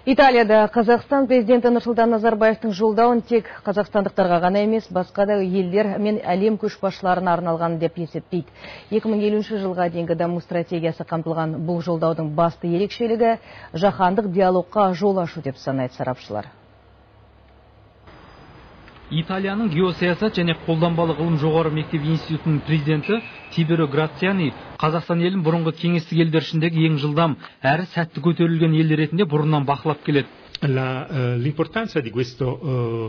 Италияда Қазақстан президенті Нұрсұлтан Назарбаевтың жолдауын тек қазақстандықтарға ғана емес, басқа да елдер мен әлем көшбасшыларына арналған деп есептейді. 2050 жылға дейінгі даму стратегиясы қамтылған бұл жолдаудың басты ерекшелігі жаһандық диалогқа жол ашу деп санайды сарапшылар. Италияның геосаясат және қолданбалы ғылым жоғары мектеп институтының президенті Тиберо Грациани Қазақстан елін бұрынғы кеңестік елдер ішіндегі ең жылдам әрі сәтті көтерілген ел ретінде бұрыннан бақылап келеді.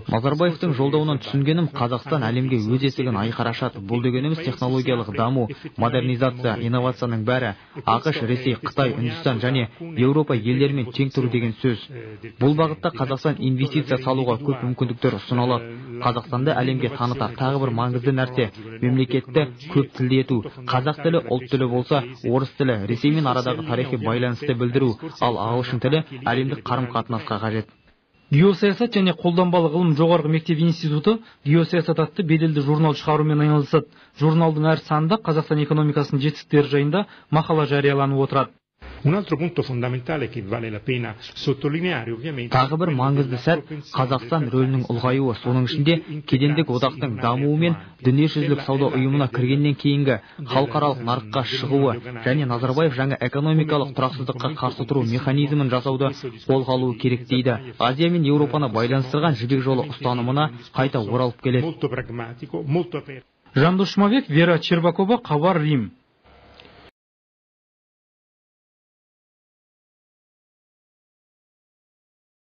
Назарбаевтың жолдауынан түсінгенім, Қазақстан әлемге өз есігін айқара ашады. Бұл дегеніміз технологиялық даму, модернизация, инновацияның бәрі ақш, Ресей, Қытай, Үндістан және Еуропа елдерімен тең тұру деген сөз. Бұл бағытта Қазақстан инвестиция салуға көп мүмкіндіктер ұсына алады. Қазақстанды әлемге танытар тағы бір маңызды нәрсе мемлекетті көп тілді ету. Қазақ тілі ұлт тілі болса, орыс тілі Ресеймен арадағы тарихи байланысты білдіру, ал ағылшын тілі әлемдік қарым-қатынасқа қажет. Геосаясат және қолданбалы ғылым жоғарғы мектеп институты геосаясат атты беделді журнал шығарумен айналысады. Журналдың әр санында Қазақстан экономикасының жетістіктері жайында мақала жарияланып отырады. Тағы бір маңызды сәт Қазақстан рөлінің ұлғаюы, соның ішінде кедендік одақтың дамуы мен дүниежүзілік сауда ұйымына кіргеннен кейінгі халықаралық нарыққа шығуы және Назарбаев жаңа экономикалық тұрақсыздыққа қарсы тұру механизмін жасауды қолға алуы керек дейді. Азия мен Еуропаны байланыстырған жібек жолы ұстанымына қайта оралып келеді. Жандос Жұмабек, Вера Чербакова, Хабар, Рим.